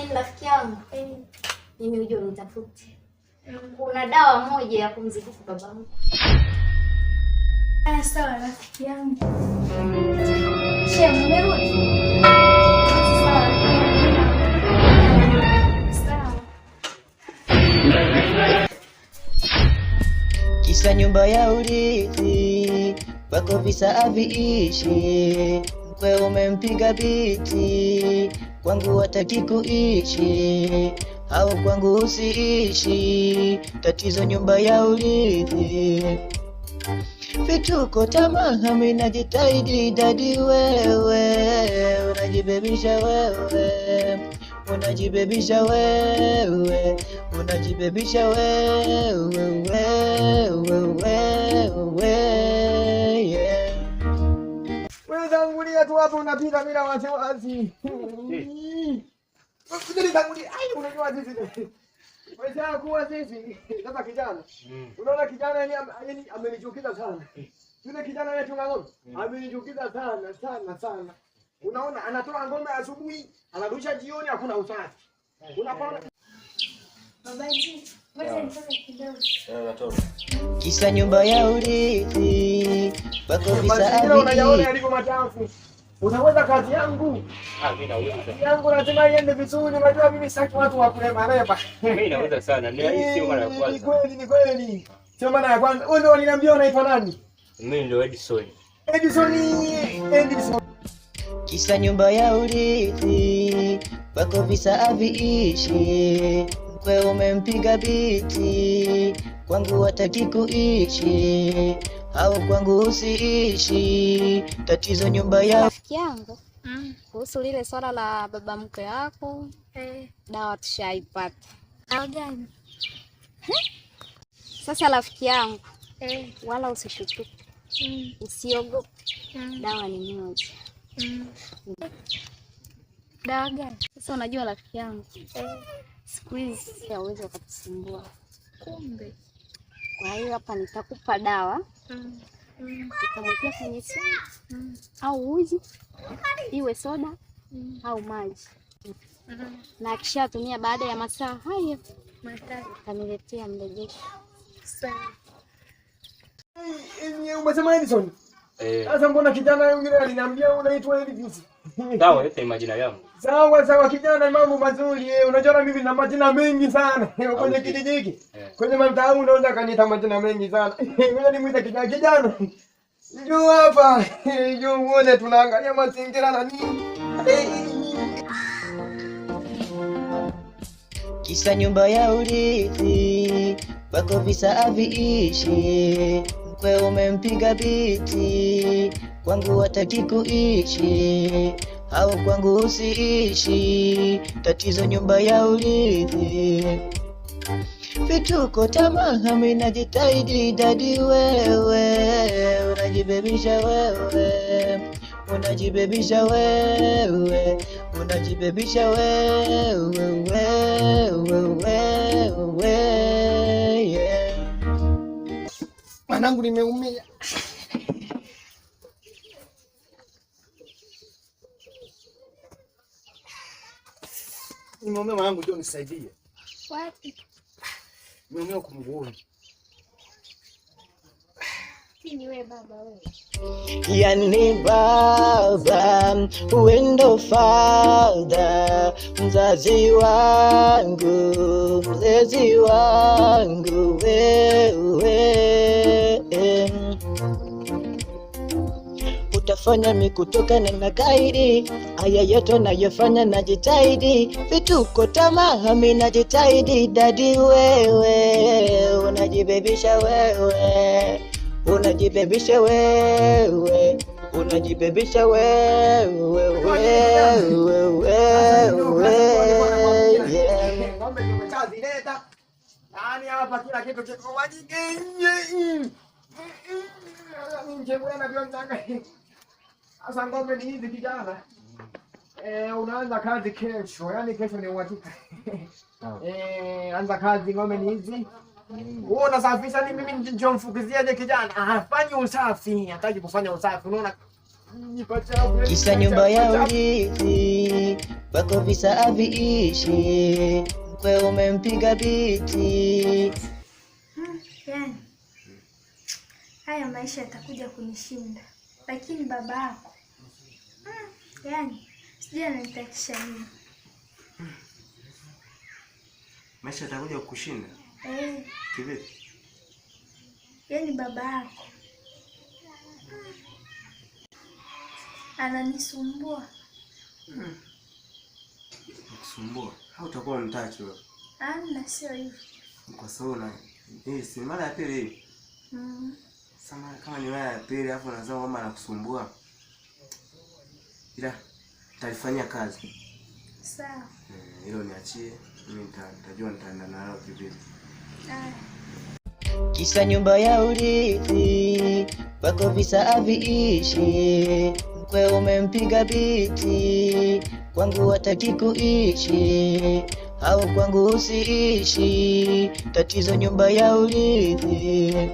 Nini rafiki yangu? Mimi uje unitafute. Kuna dawa moja ya kumzidisha babangu. Sawa rafiki yangu. Shemu umerudi? Sawa. Kisa nyumba ya urithi, bako visa aviishi. Mkwe umempiga biti, kwangu hataki kuishi, au kwangu usiishi. Tatizo nyumba ya urithi, vituko tamaa, mimi najitahidi dadi, wewe unajibebisha wewe, unajibebisha wewe, unajibebisha wewe, yeah. Wewe tangulia tu hapo unapita bila wasiwasi. Wewe tangulia, ai unajua sisi. Wewe kuwa sisi kama kijana. Unaona kijana yani amenichukiza sana. Yule kijana wetu ng'ombe amenichukiza sana. Unaona anatoa ngombe asubuhi, anarudisha jioni, hakuna usafi. Unaona? Babaji, wewe nitoke kidogo. Kisa nyumba ya urithi, bako visa unayaona yalivyo machafu. Unaweza kazi yangu. Mimi naweza. Yangu lazima iende vizuri, unajua mimi sitaki watu wa kulema. Mimi naweza sana. Ni sio mara ya kwanza. Ni kweli. Sio mara ya kwanza. Wewe ndio uliniambia unaitwa nani? Mimi ndio Edison. Edison. Kisa nyumba ya urithi, bako visa aviishi. Mkwe umempiga biti, kwangu hataki kuishi, au kwangu usiishi. Tatizo nyumba ya rafiki yangu. Kuhusu lile swala la baba mkwe wako, dawa tushaipata. Dawa gani? Sasa rafiki yangu, wala usishutuke. Usiogope. Dawa ni moja. Dawa gani? Sasa unajua rafiki yangu, siku hizi hauwezi kukusumbua. Kumbe. Kwa hiyo hapa nitakupa dawa. Utamwekea kwenye simu au uji, iwe soda au maji. Na akishatumia baada ya masaa hayo utaniletea mrejesho. Sawa. Umesema Edison? Sasa mbona kijana yule aliniambia unaitwa Edison? Sawa, yote majina yangu. Sawa kijana, mambo mazuri. Unajua mimi na majina mengi sana kwenye kijiji hiki. Kwenye mtaa huu unaweza kaniita majina mengi sana. Wewe ni mwita kijana. Njoo hapa. Njoo uone tunaangalia mazingira na nini. Kisa nyumba ya urithi, bako visa aviishi. Mkwe umempiga biti, kwangu hataki kuishi, au kwangu usiishi. Tatizo nyumba ya urithi, vituko tamaa, mimi najitahidi dadi, wewe unajibebisha wewe, unajibebisha wewe, unajibebisha wewe, yeah. Mwanangu nimeumia. Nimeumia mwanangu, njoo nisaidie. Wapi? Nimeumia kumguuni. Ni wewe baba wewe. Yani baba, wendo father, mzazi wangu, mlezi wangu, wewe utafanya mikutokana na gaidi. Haya yote nayofanya najitahidi, vituko tamaa, mimi najitahidi dadi, wewe unajibebisha wewe, unajibebisha wewe, unajibebisha wewe, yeah. Ngombe tumeshazileta. Yaani hapa kila kitu kiko wazi. Nje bwana ndio mtanga. Sasa ngombe ni hizi kijana. Unaanza kazi kesho. Yaani kesho ni uhakika. Anza kazi, ngombe ni hizi. Wewe unasafisha ni mimi njoo mfukiziaje kijana? Hafanyi usafi, hataki kufanya usafi. Unaona Kisa nyumba ya urithi, wako visa haviishi, mkwe umempiga biti. Yani haya maisha yatakuja kunishinda, lakini baba yako yani sijui ananitakisha nini. Maisha yatakuja kukushinda? Kivipi? Yani baba yako ananisumbua. Kusumbua? Au utakuwa mtaki wewe? Amna, sio hivyo. Kwa sababu hii si mara ya pili hii. Sama kama ni mara ya pili hapo unazao mama anakusumbua. Ila nitalifanyia kazi. Sawa. Hilo niachie. Mimi nitajua nitaenda nalo kivipi. Kisa nyumba ya urithi, wako visa haviishi, mkwe umempiga biti. Kwangu hataki kuishi, au kwangu usiishi, tatizo nyumba ya urithi.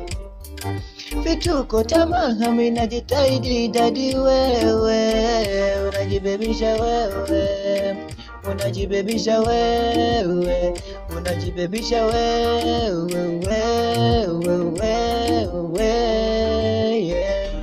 Vituko tamaa, mimi najitahidi dadi, wewe unajibebisha wewe, unajibebisha wewe, unajibebisha wewe, yeah.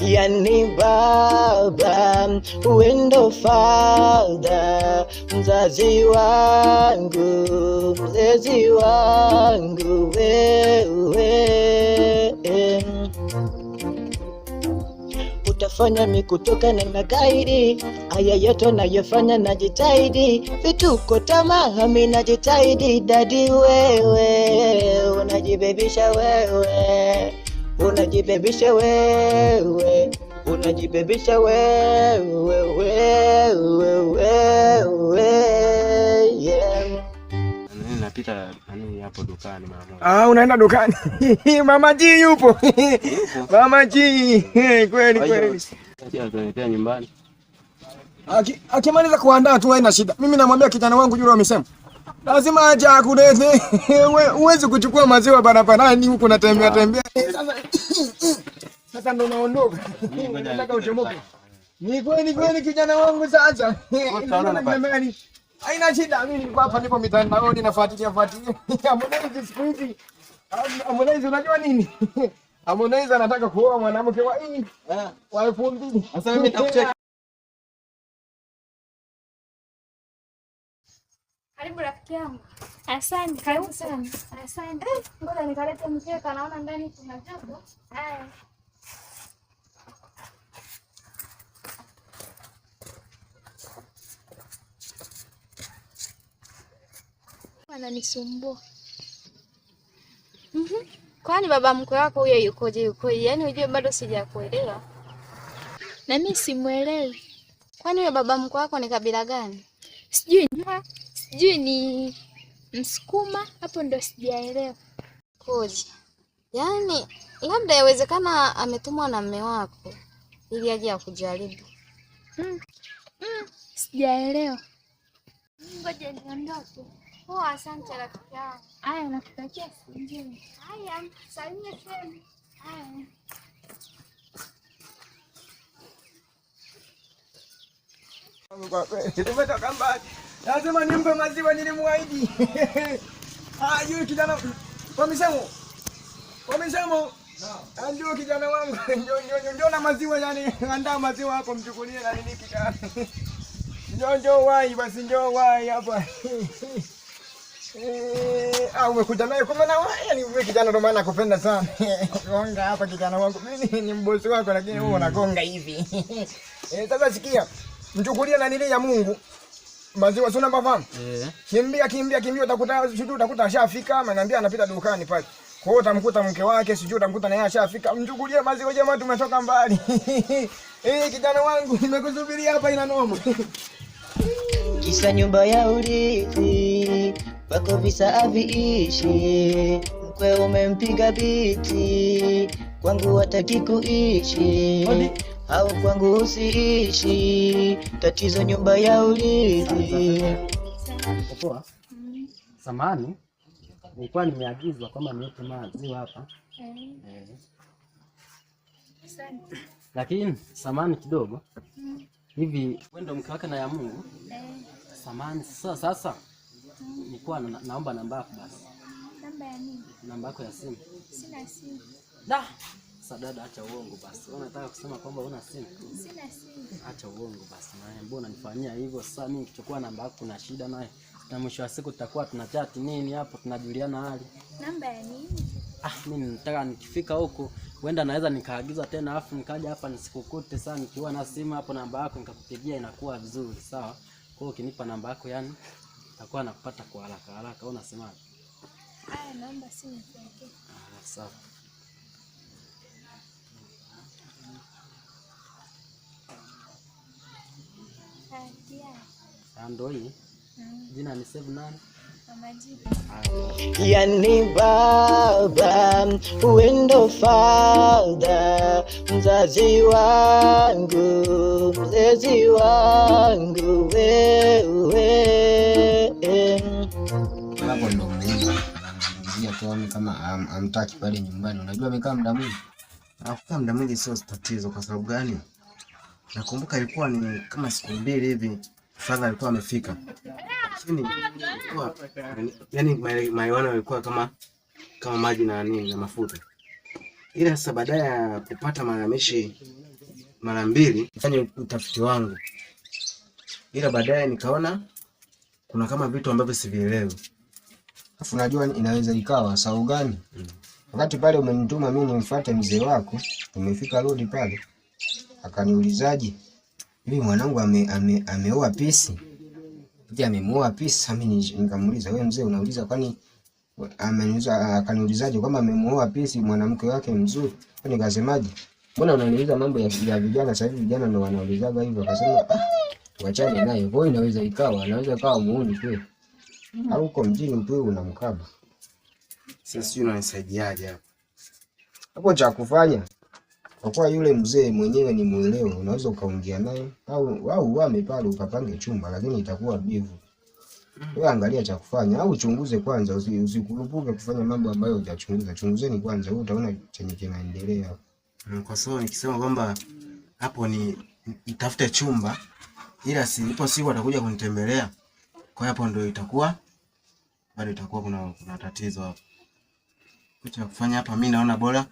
Yani baba, wendo father, mzazi wangu, mlezi wangu, wewe utafanya mikutokana na gaidi. Haya yote nayofanya najitahidi, vituko tamaa mimi najitahidi dadi, wewe unajibebisha wewe, unajibebisha wewe, unajibebisha wewe, yeah. Napita hapo dukani mara moja. Unaenda dukani? Mama G yupo. Mama G. Kweli kweli. Ndio tunaelekea nyumbani. Akimaliza kuandaa tu haina shida. Mimi namwambia kijana wangu yule amesema lazima aje akulete. Uweze kuchukua maziwa barabarani huko natembea tembea. Sasa ndo naondoka. Nataka uchomoke. Ni kweli kijana wangu sasa. Haina shida, mimi niko hapa, nipo mitandaoni nafuatilia. Harmonize siku hizi. Harmonize unajua nini? Harmonize anataka kuoa mwanamke wa 2000. Sasa mimi nitakucheka. Karibu rafiki yangu. Asante. Karibu sana. Asante. Ngoja nikalete mkeka, naona ndani kuna joto. Haya. Ananisumbua. Kwani baba mkwe wako huyo yukoje? Yaani unajua bado sijakuelewa. Na mimi simuelewi. Kwani huyo baba mkwe wako ni kabila gani? Sijui ni Msukuma, hapo ndo sijaelewa. Koje. Yaani labda yawezekana ametumwa na mume wako ili aje akujaribu. Sijaelewa. Ngoja niondoke. Asante rafiki yangu. Haya, nakutakia siku njema. Haya, salimia tena. Haya. Tumetoka mbali. Lazima nimpe maziwa nilimwaahidi. Yule kijana wamesema. Ndio kijana wangu. Ndio na maziwa yani, andaa maziwa hapo mchukulie na nini kijana. Njoo wahi basi, njoo wahi hapa. Umekuja naye kwa maana yani wewe kijana ndo maana nakupenda sana. Gonga hapa kijana wangu. Mimi ni mbosi wako lakini wewe unagonga hivi. Sasa sikia. Mchukulie na nile ya Mungu. Maziwa sio namba. Kimbia utakuta ashafika, ananiambia anapita dukani pale. Kwa hiyo utamkuta mke wake, sijui utamkuta na yeye ashafika. Mchukulie maziwa jamaa, tumetoka mbali. Kijana wangu nimekusubiria hapa ina noma. Kisa nyumba ya urithi, wako visa haviishi, mkwe umempiga biti. Kwangu hataki kuishi, au kwangu usiishi, tatizo nyumba ya urithi. Poa. Samahani. Nilikuwa nimeagizwa kwamba niweke maziwa hapa. Asante. Lakini samani kidogo. Hivi wewe ndo mke wake na ya Mungu? Samani sasa. Nilikuwa naomba namba yako basi. Namba ya nini? Namba yako ya simu. Sina simu. Da. Sadada, acha uongo basi. Unataka kusema kwamba una simu? Sina simu. Acha uongo basi. Na mbona unanifanyia hivyo? Sasa mimi nikichukua namba yako kuna shida naye. Na mwisho wa siku tutakuwa tunachat nini hapo, tunajuliana hali. Namba ya nini? Mimi nataka nikifika huko huenda naweza nikaagiza tena afu nikaja hapa nisikukute sana nikiwa na simu hapo namba yako nikakupigia inakuwa vizuri, sawa? Kwa hiyo ukinipa namba yako yani nitakuwa nakupata kwa haraka haraka. Wewe unasemaje? Haya, naomba simu yake. Sawa. Ndio hii. Jina ni save nani? Mama G. Yani baba, uendo father, mzazi wangu wewe. Hapo ndo muuza. Anamwambia tu kama amtaki pale nyumbani. Unajua amekaa muda mwingi. Hakukaa muda mwingi sio tatizo. Kwa sababu gani? Nakumbuka ilikuwa ni kama siku 2 hivi father alikuwa amefika. Lakini ilikuwa yani maiwana yalikuwa kama maji na nini na mafuta. Ila sasa baadaye ya kupata malalamishi mara 2 nifanye utafiti wangu. Ila baadaye nikaona kuna kama vitu ambavyo sivielewi. Alafu unajua inaweza ikawa sababu gani? Wakati pale umenituma mimi nimfuate mzee wako, tumefika road pale. Akaniulizaje? Hivi mwanangu ameoa pisi? Hivi amemuoa pisi? Mimi nikamuuliza, wewe mzee unauliza kwani ameniuliza? Akaniulizaje kama amemuoa pisi mwanamke wake mzuri? Kwani nikasemaje? Mbona unaniuliza mambo ya vijana? Sasa hivi vijana ndio wanaulizaga hivyo. Akasema wachane naye. Kwa hiyo inaweza ikawa muuni kweli. Au uko mjini tu unamkaba. Sasa sio unanisaidiaje hapo? Hapo cha kufanya kwa kuwa yule mzee mwenyewe ni muelewa, unaweza ukaongea naye au wame pale ukapange chumba, lakini itakuwa bivu. Wewe angalia cha kufanya au uchunguze kwanza, usikurupuke kufanya mambo ambayo hujachunguza. Chunguzeni kwanza, wewe utaona chenye kinaendelea. Kwa sababu nikisema kwamba hapo ni nitafute chumba ila ipo siku atakuja kunitembelea. Kwa hapo ndio itakuwa bado itakuwa kuna tatizo hapo. Kitu cha kufanya hapa mimi naona bora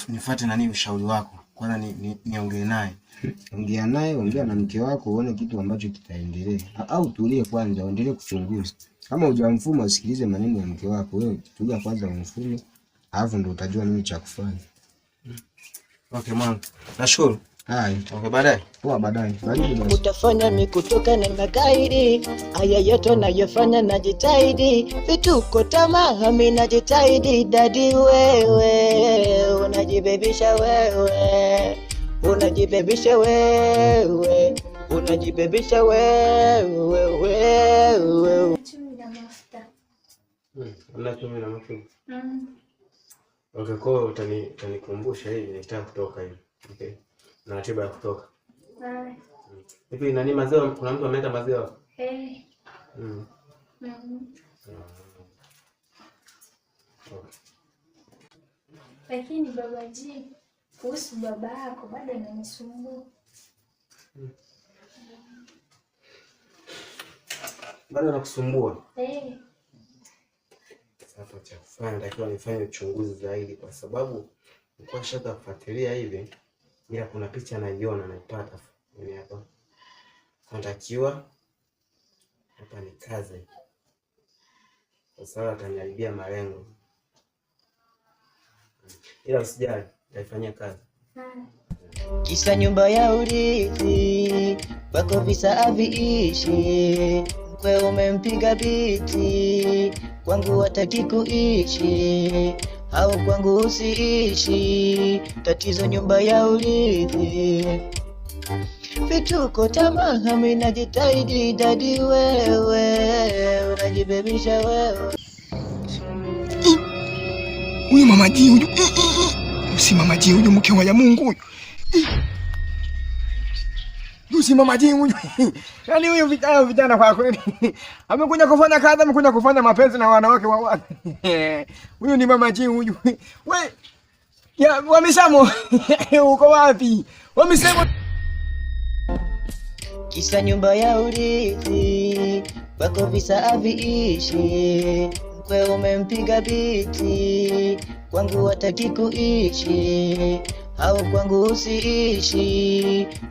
nifuate nani ushauri wako. Kwanza niongee naye. Ongea na mke wako uone kitu ambacho kitaendelea. Au tulie kwanza uendelee kuchunguza. Kama hujamfuma usikilize maneno ya mke wako, wewe tulia kwanza umfume, alafu ndio utajua nini cha kufanya. Okay mwanangu. Nashukuru. Hai. Okay baadaye. Poa baadaye. Utafanya mikutoka na makaidi, haya yote nayofanya najitahidi, vituko tamaa mimi najitahidi, dadi wewe unajibebisha wewe, unajibebisha wewe. Chumvi na mafuta. Hamna chumvi na mafuta. Okay, kwa utanikumbusha hivi nitaka kutoka hivi. Okay. Na ratiba ya kutoka. Hivi nani maziwa, kuna mtu ameleta maziwa? Lakini baba G, kuhusu baba yako bado ananisumbua. Bado anakusumbua? Sasa cha kufanya natakiwa nifanye uchunguzi zaidi, kwa sababu nilikuwa shaka kufuatilia hivi, ila kuna picha naiona naipata mimi hapa. Natakiwa hapa ni kazi, kwa sababu ataniharibia malengo, ila usijali, nitaifanyia kazi. Kisa nyumba ya urithi wako visa haviishi, mkwe umempiga biti, kwangu hataki kuishi, au kwangu usiishi, tatizo nyumba ya urithi, vituko tamaa mimi najitahidi, dadi wewe unajibebisha wewe. Huyu mama G huyu, si mama G huyu, mke wa Mungu huyu. Si mama G huyu. Yaani huyu vijana kwa kweli. Amekuja kufanya kazi, amekuja kufanya mapenzi na wanawake wa watu. Huyu ni mama G huyu. We. Ya wamesamo. Uko wapi? Wamesamo. Kisa nyumba ya urithi wako visa haviishi. Mkwe umempiga biti, kwangu hataki kuishi, au kwangu usiishi.